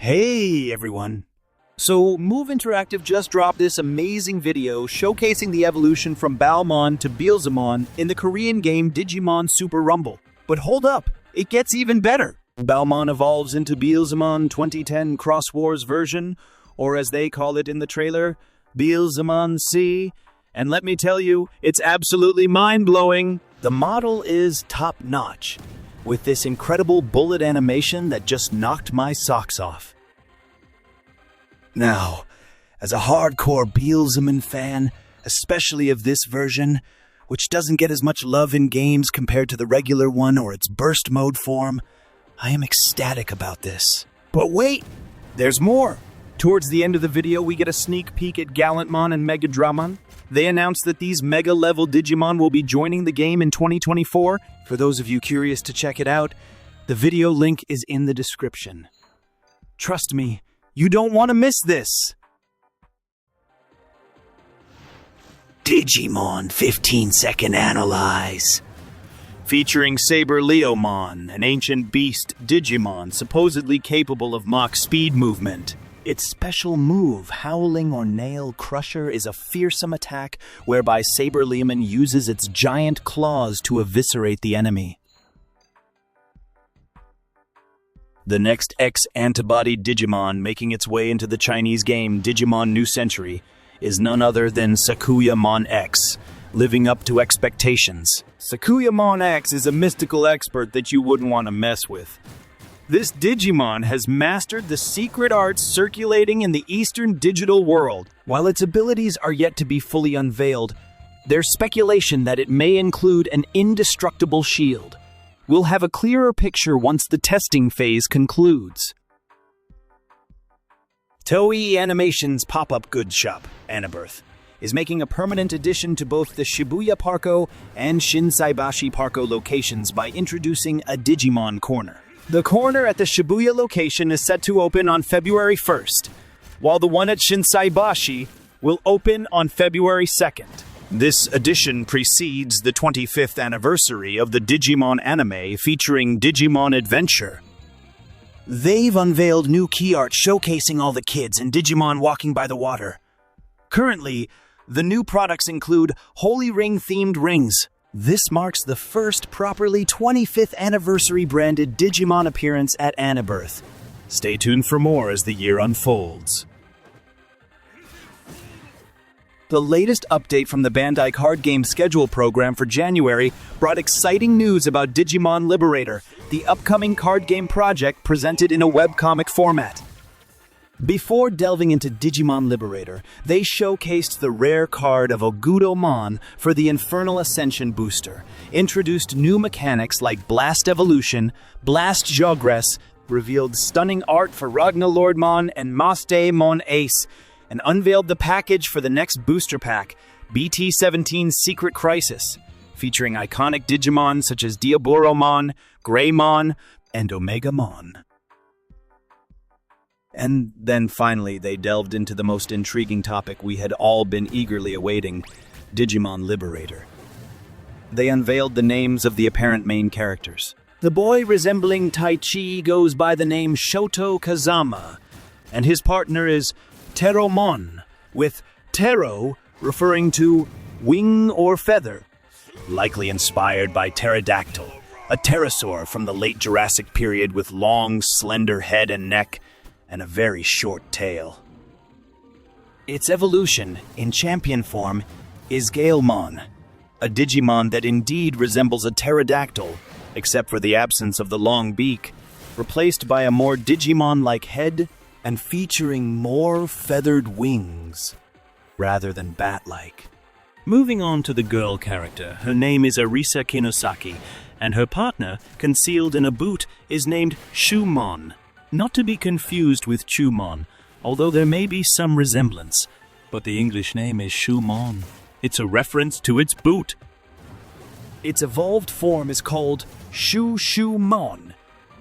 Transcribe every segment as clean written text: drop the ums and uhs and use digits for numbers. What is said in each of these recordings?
Hey everyone! So, Move Interactive just dropped this amazing video showcasing the evolution from Galemon to Beelzemon in the Korean game Digimon Super Rumble. But hold up, it gets even better! Galemon evolves into Beelzemon 2010 Cross Wars version, or as they call it in the trailer, Beelzemon C. And let me tell you, it's absolutely mind-blowing! The model is top-notch, with this incredible bullet animation that just knocked my socks off. Now, as a hardcore Beelzemon fan, especially of this version, which doesn't get as much love in games compared to the regular one or its burst mode form, I am ecstatic about this. But wait, there's more! Towards the end of the video, we get a sneak peek at Galemon and Megadramon. They announced that these mega-level Digimon will be joining the game in 2024. For those of you curious to check it out, the video link is in the description. Trust me, you don't want to miss this! Digimon 15-second Analyze. Featuring Saber Leomon, an ancient beast Digimon supposedly capable of Mach speed movement. Its special move, Howling or Nail Crusher, is a fearsome attack whereby Saber Leomon uses its giant claws to eviscerate the enemy. The next X-antibody Digimon making its way into the Chinese game Digimon New Century is none other than Shoeshoemon X, living up to expectations. Shoeshoemon X is a mystical expert that you wouldn't want to mess with. This Digimon has mastered the secret arts circulating in the Eastern digital world. While its abilities are yet to be fully unveiled, there's speculation that it may include an indestructible shield. We'll have a clearer picture once the testing phase concludes. Toei Animation's pop-up goods shop, Anabirth, is making a permanent addition to both the Shibuya Parco and Shinsaibashi Parco locations by introducing a Digimon Corner. The corner at the Shibuya location is set to open on February 1st, while the one at Shinsaibashi will open on February 2nd. This edition precedes the 25th anniversary of the Digimon anime featuring Digimon Adventure. They've unveiled new key art showcasing all the kids and Digimon walking by the water. Currently, the new products include Holy Ring-themed rings. This marks the first properly 25th anniversary branded Digimon appearance at Anabirth. Stay tuned for more as the year unfolds. The latest update from the Bandai card game schedule program for January brought exciting news about Digimon Liberator, the upcoming card game project presented in a webcomic format. Before delving into Digimon Liberator, they showcased the rare card of Agudomon for the Infernal Ascension booster, introduced new mechanics like Blast Evolution, Blast Jogress, revealed stunning art for Ragnalordmon and Masteamon Ace, and unveiled the package for the next booster pack, BT-17's Secret Crisis, featuring iconic Digimon such as Diaboromon, Greymon, and Omegamon. And then finally, they delved into the most intriguing topic we had all been eagerly awaiting, Digimon Liberator. They unveiled the names of the apparent main characters. The boy resembling Taichi goes by the name Shoto Kazama, and his partner is Pteromon, with Ptero referring to wing or feather, likely inspired by pterodactyl, a pterosaur from the late Jurassic period with long, slender head and neck, and a very short tail. Its evolution, in champion form, is Galemon, a Digimon that indeed resembles a pterodactyl, except for the absence of the long beak, replaced by a more Digimon-like head and featuring more feathered wings, rather than bat-like. Moving on to the girl character, her name is Arisa Kinosaki, and her partner, concealed in a boot, is named Shoemon. Not to be confused with Shoemon, although there may be some resemblance, but the English name is Shoemon. It's a reference to its boot. Its evolved form is called Shoeshoemon,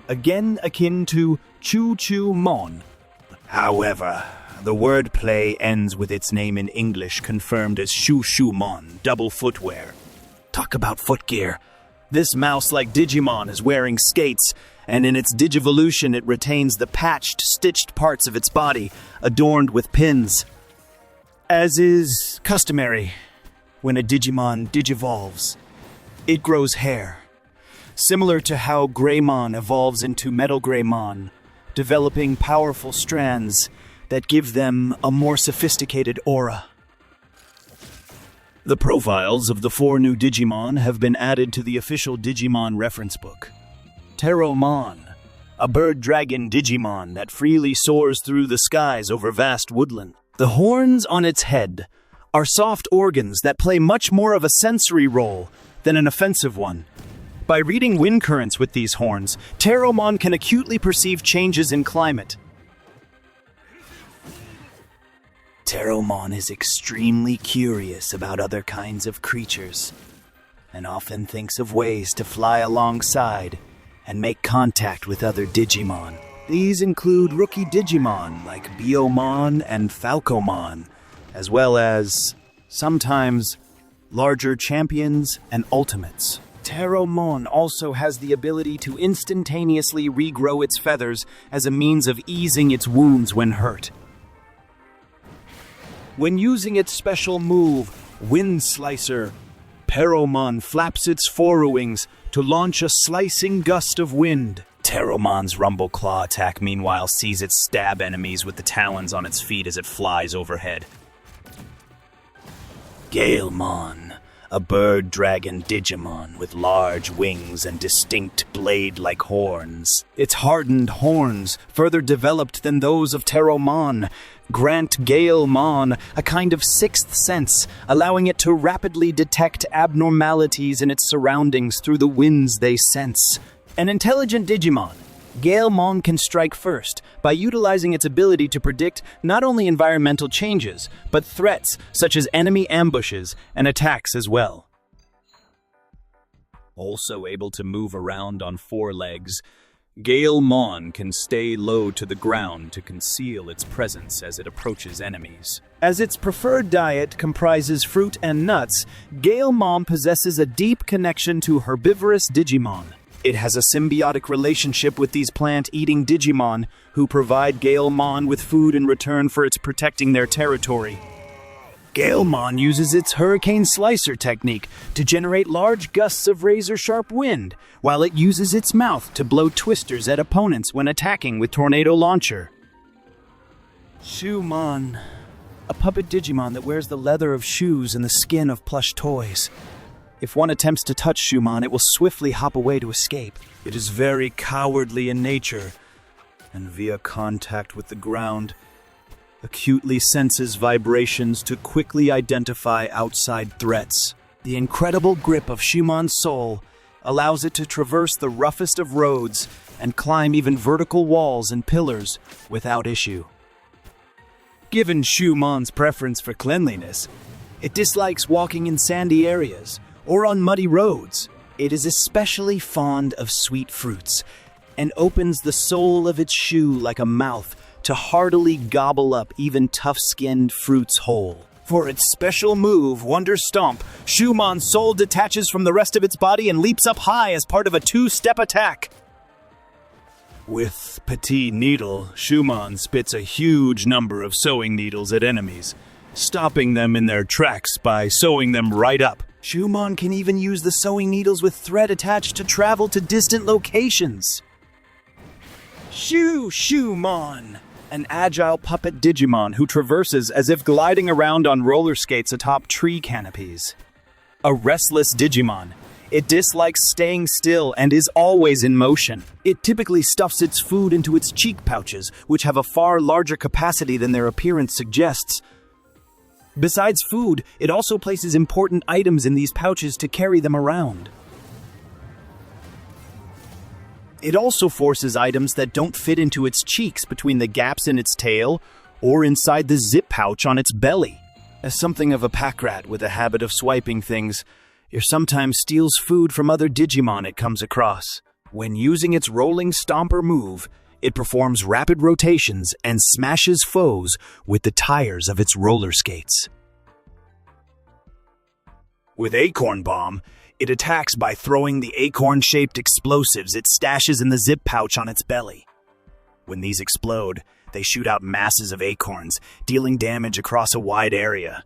again akin to Choo-Choo-Mon. However, the wordplay ends with its name in English confirmed as Shoeshoemon, double footwear. Talk about footgear. This mouse-like Digimon is wearing skates, and in its digivolution it retains the patched, stitched parts of its body, adorned with pins. As is customary when a Digimon digivolves, it grows hair, similar to how Greymon evolves into Metal Greymon, developing powerful strands that give them a more sophisticated aura. The profiles of the 4 new Digimon have been added to the official Digimon reference book. Pteromon, a bird-dragon Digimon that freely soars through the skies over vast woodland. The horns on its head are soft organs that play much more of a sensory role than an offensive one. By reading wind currents with these horns, Pteromon can acutely perceive changes in climate. Pteromon is extremely curious about other kinds of creatures, and often thinks of ways to fly alongside and make contact with other Digimon. These include rookie Digimon like Biomon and Falcomon, as well as, sometimes, larger champions and ultimates. Pteromon also has the ability to instantaneously regrow its feathers as a means of easing its wounds when hurt. When using its special move, Wind Slicer, Pteromon flaps its forewings to launch a slicing gust of wind. Pteromon's Rumble Claw attack, meanwhile, sees it stab enemies with the talons on its feet as it flies overhead. Galemon, a bird-dragon Digimon with large wings and distinct blade-like horns. Its hardened horns, further developed than those of Pteromon, grant Galemon a kind of sixth sense, allowing it to rapidly detect abnormalities in its surroundings through the winds they sense. An intelligent Digimon, Galemon can strike first by utilizing its ability to predict not only environmental changes, but threats such as enemy ambushes and attacks as well. Also able to move around on 4 legs, Galemon can stay low to the ground to conceal its presence as it approaches enemies. As its preferred diet comprises fruit and nuts, Galemon possesses a deep connection to herbivorous Digimon. It has a symbiotic relationship with these plant-eating Digimon, who provide Galemon with food in return for its protecting their territory. Galemon uses its Hurricane Slicer technique to generate large gusts of razor-sharp wind, while it uses its mouth to blow twisters at opponents when attacking with Tornado Launcher. Shoemon, a puppet Digimon that wears the leather of shoes and the skin of plush toys. If one attempts to touch Shoemon, it will swiftly hop away to escape. It is very cowardly in nature, and via contact with the ground, acutely senses vibrations to quickly identify outside threats. The incredible grip of Shoemon's soul allows it to traverse the roughest of roads and climb even vertical walls and pillars without issue. Given Shoemon's preference for cleanliness, it dislikes walking in sandy areas or on muddy roads. It is especially fond of sweet fruits and opens the sole of its shoe like a mouth to heartily gobble up even tough-skinned fruits whole. For its special move, Wonder Stomp, Shoemon's soul detaches from the rest of its body and leaps up high as part of a 2-step attack. With Petit Needle, Shoemon spits a huge number of sewing needles at enemies, stopping them in their tracks by sewing them right up. Shoemon can even use the sewing needles with thread attached to travel to distant locations. Shoeshoemon, an agile puppet Digimon who traverses as if gliding around on roller skates atop tree canopies. A restless Digimon, it dislikes staying still and is always in motion. It typically stuffs its food into its cheek pouches, which have a far larger capacity than their appearance suggests. Besides food, it also places important items in these pouches to carry them around. It also forces items that don't fit into its cheeks between the gaps in its tail or inside the zip pouch on its belly. As something of a pack rat with a habit of swiping things, it sometimes steals food from other Digimon it comes across. When using its rolling stomper move, it performs rapid rotations and smashes foes with the tires of its roller skates. With Acorn Bomb, It attacks by throwing the acorn-shaped explosives it stashes in the zip pouch on its belly. When these explode, they shoot out masses of acorns, dealing damage across a wide area.